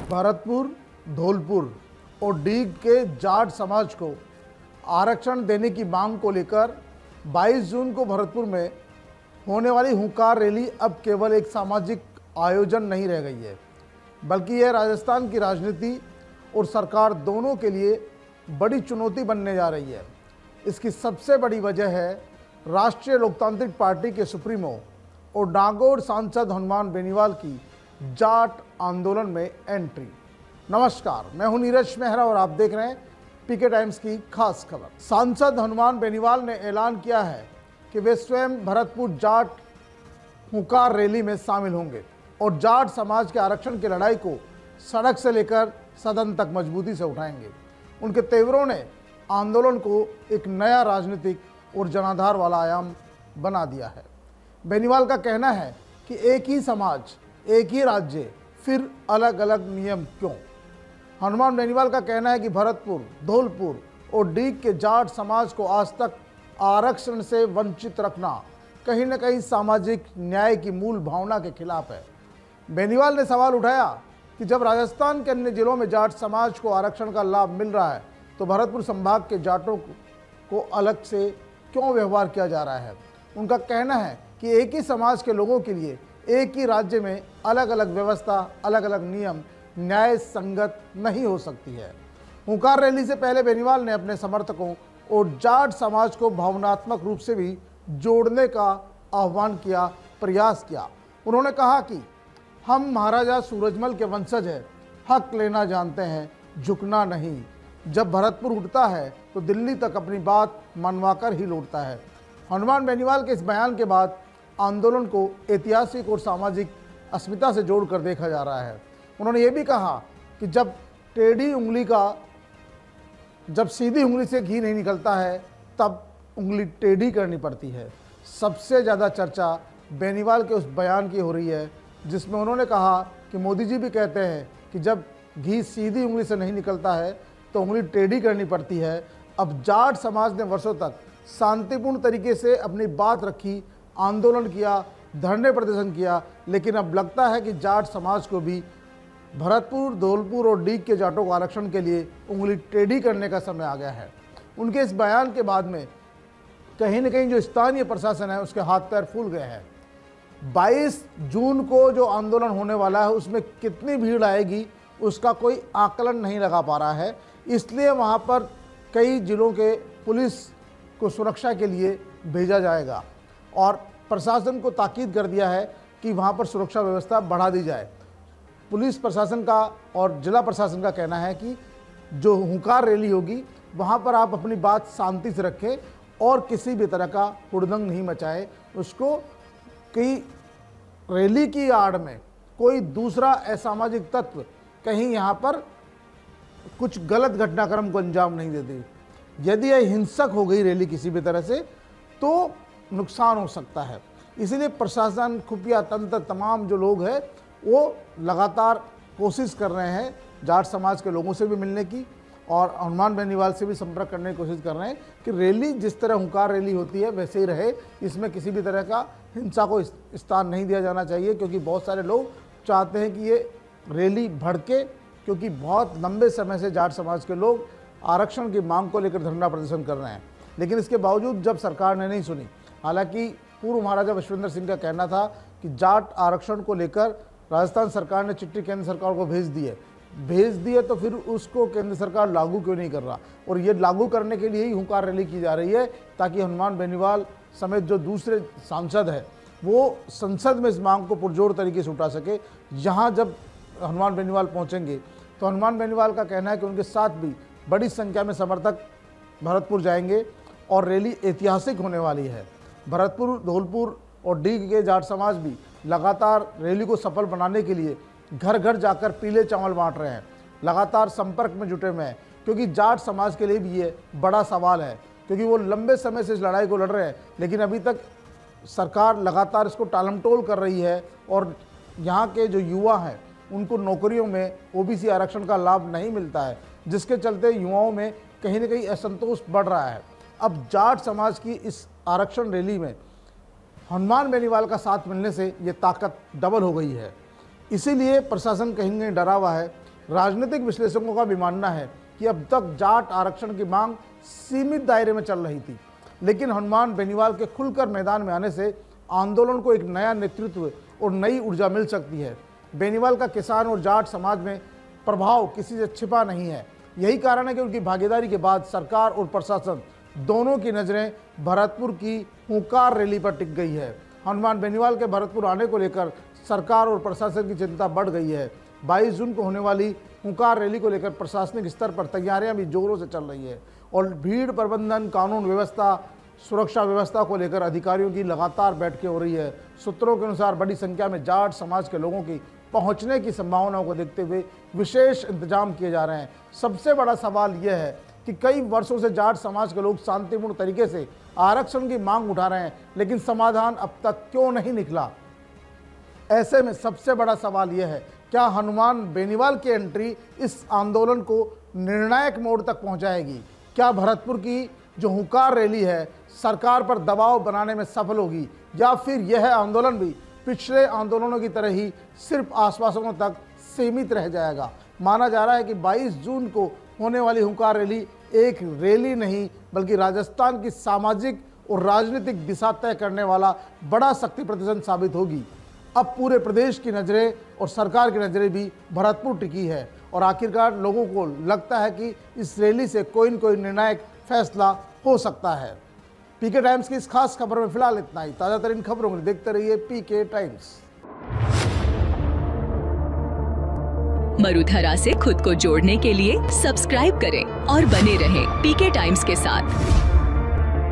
भरतपुर, धौलपुर और डीग के जाट समाज को आरक्षण देने की मांग को लेकर 22 जून को भरतपुर में होने वाली हुंकार रैली अब केवल एक सामाजिक आयोजन नहीं रह गई है, बल्कि यह राजस्थान की राजनीति और सरकार दोनों के लिए बड़ी चुनौती बनने जा रही है। इसकी सबसे बड़ी वजह है राष्ट्रीय लोकतांत्रिक पार्टी के सुप्रीमो और नागौर सांसद हनुमान बेनीवाल की जाट आंदोलन में एंट्री। नमस्कार, मैं हूं नीरज मेहरा और आप देख रहे हैं पीके टाइम्स की खास खबर। सांसद हनुमान बेनीवाल ने ऐलान किया है कि वे स्वयं भरतपुर जाट हुंकार रैली में शामिल होंगे और जाट समाज के आरक्षण की लड़ाई को सड़क से लेकर सदन तक मजबूती से उठाएंगे। उनके तेवरों ने आंदोलन को एक नया राजनीतिक और जनाधार वाला आयाम बना दिया है। बेनीवाल का कहना है कि एक ही समाज, एक ही राज्य, फिर अलग अलग नियम क्यों। हनुमान बेनीवाल का कहना है कि भरतपुर, धौलपुर और डीग के जाट समाज को आज तक आरक्षण से वंचित रखना कहीं न कहीं सामाजिक न्याय की मूल भावना के खिलाफ है। बेनीवाल ने सवाल उठाया कि जब राजस्थान के अन्य जिलों में जाट समाज को आरक्षण का लाभ मिल रहा है तो भरतपुर संभाग के जाटों को अलग से क्यों व्यवहार किया जा रहा है। उनका कहना है कि एक ही समाज के लोगों के लिए एक ही राज्य में अलग अलग व्यवस्था, अलग अलग नियम न्याय संगत नहीं हो सकती है। हुंकार रैली से पहले बेनीवाल ने अपने समर्थकों और जाट समाज को भावनात्मक रूप से भी जोड़ने का आह्वान किया, प्रयास किया। उन्होंने कहा कि हम महाराजा सूरजमल के वंशज हैं, हक लेना जानते हैं, झुकना नहीं। जब भरतपुर उठता है तो दिल्ली तक अपनी बात मनवाकर ही लौटता है। हनुमान बेनीवाल के इस बयान के बाद आंदोलन को ऐतिहासिक और सामाजिक अस्मिता से जोड़कर देखा जा रहा है। उन्होंने ये भी कहा कि जब सीधी उंगली से घी नहीं निकलता है तब उंगली टेढ़ी करनी पड़ती है। सबसे ज़्यादा चर्चा बेनीवाल के उस बयान की हो रही है जिसमें उन्होंने कहा कि मोदी जी भी कहते हैं कि जब घी सीधी उंगली से नहीं निकलता है तो उंगली टेढ़ी करनी पड़ती है। अब जाट समाज ने वर्षों तक शांतिपूर्ण तरीके से अपनी बात रखी, आंदोलन किया, धरने प्रदर्शन किया, लेकिन अब लगता है कि जाट समाज को भी भरतपुर, धौलपुर और डीग के जाटों को आरक्षण के लिए उंगली टेढ़ी करने का समय आ गया है। उनके इस बयान के बाद में कहीं न कहीं जो स्थानीय प्रशासन है उसके हाथ पैर फूल गए हैं। 22 जून को जो आंदोलन होने वाला है उसमें कितनी भीड़ आएगी उसका कोई आकलन नहीं लगा पा रहा है, इसलिए वहाँ पर कई जिलों के पुलिस को सुरक्षा के लिए भेजा जाएगा और प्रशासन को ताकीद कर दिया है कि वहाँ पर सुरक्षा व्यवस्था बढ़ा दी जाए। पुलिस प्रशासन का और जिला प्रशासन का कहना है कि जो हुंकार रैली होगी वहाँ पर आप अपनी बात शांति से रखें और किसी भी तरह का हुड़दंग नहीं मचाए। उसको कि रैली की आड़ में कोई दूसरा असामाजिक तत्व कहीं यहाँ पर कुछ गलत घटनाक्रम को अंजाम नहीं देती। यदि यह हिंसक हो गई रैली किसी भी तरह से तो नुकसान हो सकता है। इसीलिए प्रशासन, खुफिया तंत्र, तमाम जो लोग हैं वो लगातार कोशिश कर रहे हैं जाट समाज के लोगों से भी मिलने की और हनुमान बेनीवाल से भी संपर्क करने की कोशिश कर रहे हैं कि रैली जिस तरह हुंकार रैली होती है वैसे ही रहे, इसमें किसी भी तरह का हिंसा को स्थान नहीं दिया जाना चाहिए, क्योंकि बहुत सारे लोग चाहते हैं कि ये रैली भड़के, क्योंकि बहुत लंबे समय से जाट समाज के लोग आरक्षण की मांग को लेकर धरना प्रदर्शन कर रहे हैं। लेकिन इसके बावजूद जब सरकार ने नहीं सुनी, हालांकि पूर्व महाराजा विश्वेंद्र सिंह का कहना था कि जाट आरक्षण को लेकर राजस्थान सरकार ने चिट्ठी केंद्र सरकार को भेज दी है तो फिर उसको केंद्र सरकार लागू क्यों नहीं कर रहा। और ये लागू करने के लिए ही हुंकार रैली की जा रही है ताकि हनुमान बेनीवाल समेत जो दूसरे सांसद हैं वो संसद में इस मांग को पुरजोर तरीके से उठा सके। यहाँ जब हनुमान बेनीवाल पहुँचेंगे तो हनुमान बेनीवाल का कहना है कि उनके साथ भी बड़ी संख्या में समर्थक भरतपुर जाएंगे और रैली ऐतिहासिक होने वाली है। भरतपुर, धौलपुर और डीग के जाट समाज भी लगातार रैली को सफल बनाने के लिए घर घर जाकर पीले चावल बांट रहे हैं, लगातार संपर्क में जुटे हुए हैं, क्योंकि जाट समाज के लिए भी ये बड़ा सवाल है, क्योंकि वो लंबे समय से इस लड़ाई को लड़ रहे हैं लेकिन अभी तक सरकार लगातार इसको टालमटोल कर रही है और यहाँ के जो युवा हैं उनको नौकरियों में ओबीसी आरक्षण का लाभ नहीं मिलता है, जिसके चलते युवाओं में कहीं न कहीं असंतोष बढ़ रहा है। अब जाट समाज की इस आरक्षण रैली में हनुमान बेनीवाल का साथ मिलने से ये ताकत डबल हो गई है। इसीलिए प्रशासन कहीं न कहीं डरा हुआ है राजनीतिक विश्लेषकों का भी मानना है कि अब तक जाट आरक्षण की मांग सीमित दायरे में चल रही थी, लेकिन हनुमान बेनीवाल के खुलकर मैदान में आने से आंदोलन को एक नया नेतृत्व और नई ऊर्जा मिल सकती है। बेनीवाल का किसान और जाट समाज में प्रभाव किसी से छिपा नहीं है। यही कारण है कि उनकी भागीदारी के बाद सरकार और प्रशासन दोनों की नज़रें भरतपुर की हुंकार रैली पर टिक गई है। हनुमान बेनीवाल के भरतपुर आने को लेकर सरकार और प्रशासन की चिंता बढ़ गई है। 22 जून को होने वाली हुंकार रैली को लेकर प्रशासनिक स्तर पर तैयारियां भी जोरों से चल रही है और भीड़ प्रबंधन, कानून व्यवस्था, सुरक्षा व्यवस्था को लेकर अधिकारियों की लगातार बैठकें हो रही है। सूत्रों के अनुसार बड़ी संख्या में जाट समाज के लोगों की पहुंचने की संभावनाओं को देखते हुए विशेष इंतजाम किए जा रहे हैं। सबसे बड़ा सवाल यह है कि कई वर्षों से जाट समाज के लोग शांतिपूर्ण तरीके से आरक्षण की मांग उठा रहे हैं, लेकिन समाधान अब तक क्यों नहीं निकला। ऐसे में सबसे बड़ा सवाल यह है, क्या हनुमान बेनीवाल की एंट्री इस आंदोलन को निर्णायक मोड़ तक पहुंचाएगी? क्या भरतपुर की जो हुंकार रैली है सरकार पर दबाव बनाने में सफल होगी, या फिर यह आंदोलन भी पिछले आंदोलनों की तरह ही सिर्फ आश्वासनों तक सीमित रह जाएगा? माना जा रहा है कि 22 जून को होने वाली हुंकार रैली एक रैली नहीं बल्कि राजस्थान की सामाजिक और राजनीतिक दिशा तय करने वाला बड़ा शक्ति प्रदर्शन साबित होगी। अब पूरे प्रदेश की नज़रें और सरकार की नज़रें भी भरतपुर टिकी है और आखिरकार लोगों को लगता है कि इस रैली से कोई न कोई निर्णायक फैसला हो सकता है। पीके टाइम्स की इस खास खबर में फिलहाल इतना ही। ताज़ा तरीन खबरों को देखते रहिए पीके टाइम्स। मरुधरा से खुद को जोड़ने के लिए सब्सक्राइब करें और बने रहें पीके टाइम्स के साथ।